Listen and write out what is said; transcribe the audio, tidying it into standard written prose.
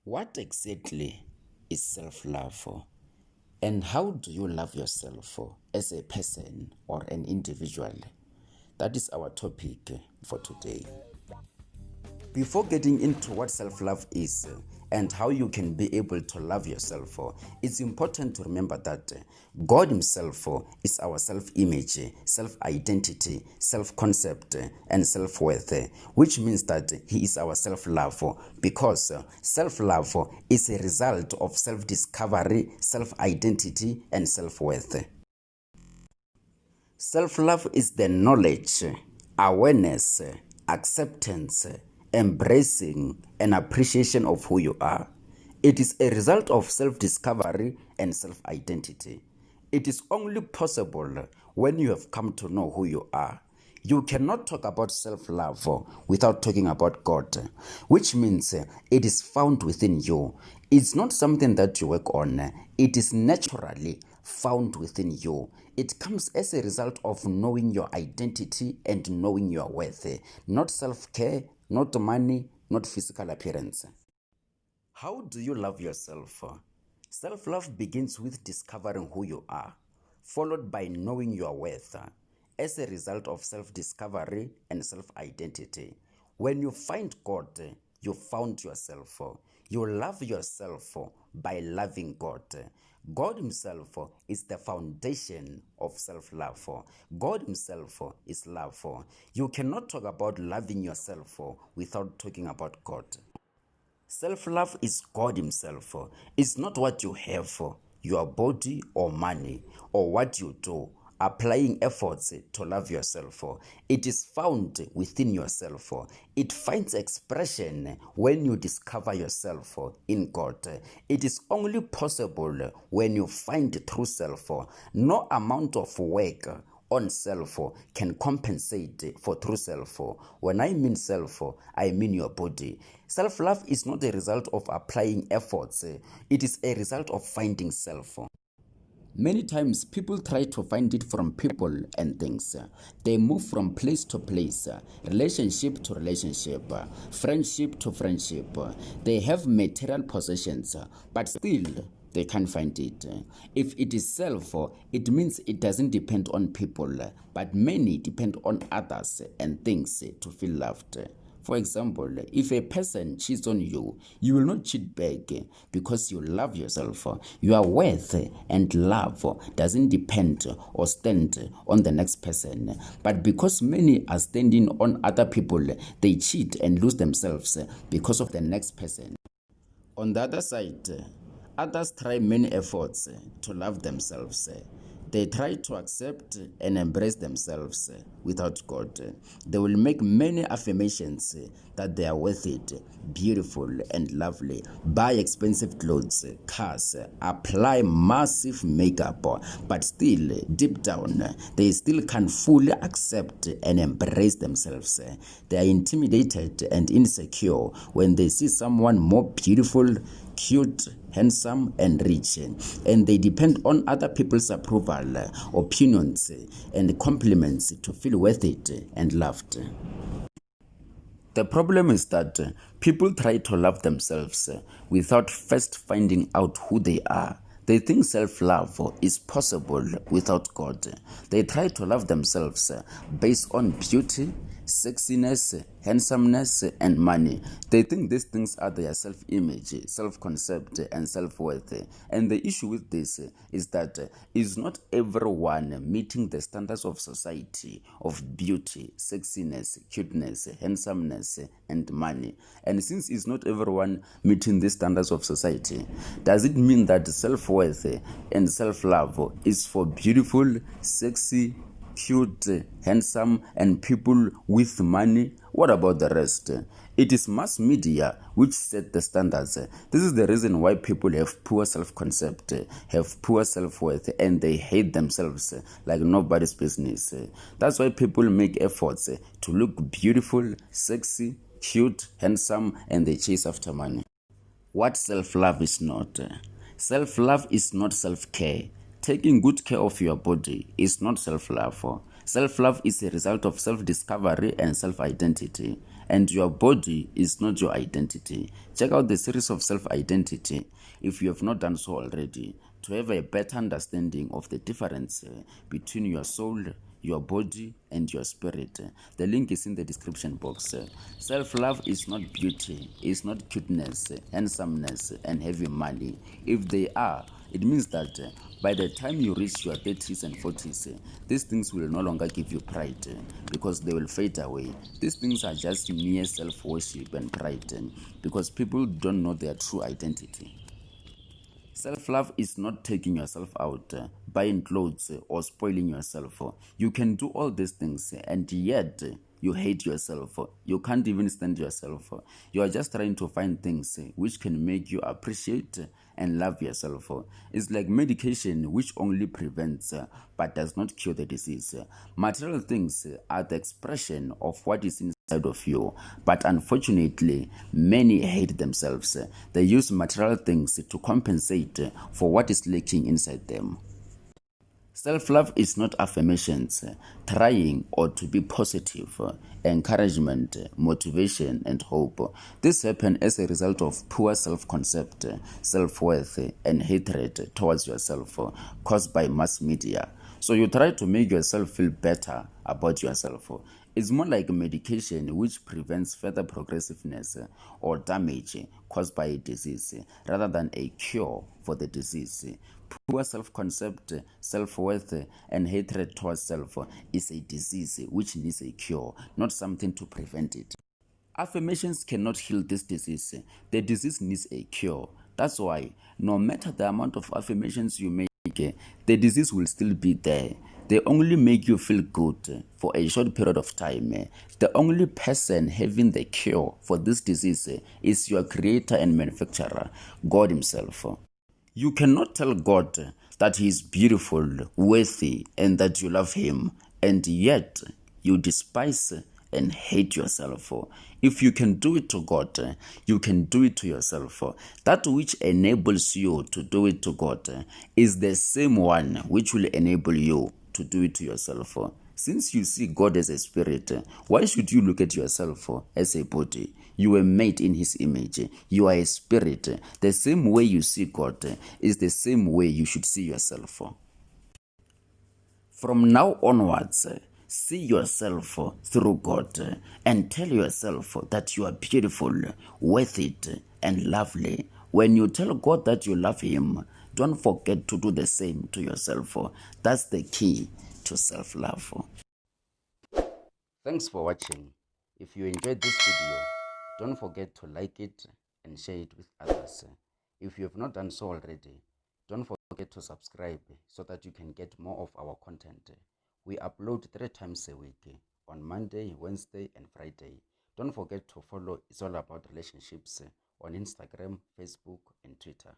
What exactly is self-love? And how do you love yourself as a person or an individual? That is our topic for today. Before getting into what self-love is and how you can be able to love yourself, it's important to remember that God himself is our self-image, self-identity, self-concept, and self-worth, which means that he is our self-love because self-love is a result of self-discovery, self-identity, and self-worth. Self-love is the knowledge, awareness, acceptance, embracing, and appreciation of who you are. It is a result of self-discovery and self-identity. It is only possible when you have come to know who you are. You cannot talk about self-love without talking about God, which means it is found within you. It's not something that you work on. It is naturally found within you. It comes as a result of knowing your identity and knowing your worth, not self-care, not money, not physical appearance. How do you love yourself? Self-love begins with discovering who you are, followed by knowing your worth as a result of self-discovery and self-identity. When you find God, you found yourself. You love yourself by loving God. God himself is the foundation of self-love. God himself is love. You cannot talk about loving yourself without talking about God. Self-love is God himself. It's not what you have, your body or money, or what you do, applying efforts to love yourself. It is found within yourself. It finds expression when you discover yourself in God. It is only possible when you find true self. No amount of work on self can compensate for true self. When I mean self, I mean your body. Self-love is not a result of applying efforts. It is a result of finding self. Many times people try to find it from people and things. They move from place to place, relationship to relationship, friendship to friendship. They have material possessions, but still they can't find it. If it is self, it means it doesn't depend on people, but many depend on others and things to feel loved. For example, if a person cheats on you, you will not cheat back because you love yourself. Your worth and love doesn't depend or stand on the next person. But because many are standing on other people, they cheat and lose themselves because of the next person. On the other side, others try many efforts to love themselves. They try to accept and embrace themselves without God. They will make many affirmations that they are worth it, beautiful and lovely, buy expensive clothes, cars, apply massive makeup, but still, deep down, they still can't fully accept and embrace themselves. They are intimidated and insecure when they see someone more beautiful, cute, handsome, and rich, and they depend on other people's approval, opinions, and compliments to feel worth it and loved. The problem is that people try to love themselves without first finding out who they are. They think self-love is possible without God. They try to love themselves based on beauty, sexiness, handsomeness, and money. They think these things are their self-image, self-concept, and self-worth. And the issue with this is that is not everyone meeting the standards of society of beauty, sexiness, cuteness, handsomeness, and money. And since it's not everyone meeting the standards of society, does it mean that self-worth and self-love is for beautiful, sexy, cute, handsome, and people with money? What about the rest? It is mass media which set the standards. This is the reason why people have poor self-concept, have poor self-worth, and they hate themselves like nobody's business. That's why people make efforts to look beautiful, sexy, cute, handsome, and they chase after money. What self-love is not? Self-love is not self-care. Taking good care of your body is not self-love. Self-love is a result of self-discovery and self-identity, and your body is not your identity. Check out the series of self-identity if you have not done so already, to have a better understanding of the difference between your soul, your body, and your spirit. The link is in the description box. Self-love is not beauty, it's not cuteness, handsomeness, and heavy money. If they are, it means that by the time you reach your 30s and 40s, these things will no longer give you pride because they will fade away. These things are just mere self-worship and pride because people don't know their true identity. Self-love is not taking yourself out, buying clothes, or spoiling yourself. You can do all these things and yet you hate yourself. You can't even stand yourself. You are just trying to find things which can make you appreciate and love yourself. It's like medication which only prevents but does not cure the disease. Material things are the expression of what is inside of you, but unfortunately many hate themselves. They use material things to compensate for what is lacking inside them. Self-love is not affirmations, trying or to be positive, encouragement, motivation, and hope. This happens as a result of poor self-concept, self-worth, and hatred towards yourself caused by mass media. So you try to make yourself feel better about yourself. It's more like a medication which prevents further progressiveness or damage caused by a disease rather than a cure for the disease. Poor self-concept, self-worth, and hatred towards self is a disease which needs a cure, not something to prevent it. Affirmations cannot heal this disease. The disease needs a cure. That's why no matter the amount of affirmations you make, the disease will still be there. They only make you feel good for a short period of time. The only person having the cure for this disease is your creator and manufacturer, God himself. You cannot tell God that he is beautiful, worthy, and that you love him, and yet you despise and hate yourself. If you can do it to God, you can do it to yourself. That which enables you to do it to God is the same one which will enable you to do it to yourself. Since you see God as a spirit, why should you look at yourself as a body? You were made in his image. You are a spirit. The same way you see God is the same way you should see yourself. From now onwards, see yourself through God and tell yourself that you are beautiful, worth it, and lovely. When you tell God that you love him, don't forget to do the same to yourself. That's the key to self-love. Thanks for watching. If you enjoyed this video, don't forget to like it and share it with others. If you have not done so already, don't forget to subscribe so that you can get more of our content. We upload 3 times a week, on Monday, Wednesday, and Friday. Don't forget to follow It's All About Relationships on Instagram, Facebook, and Twitter.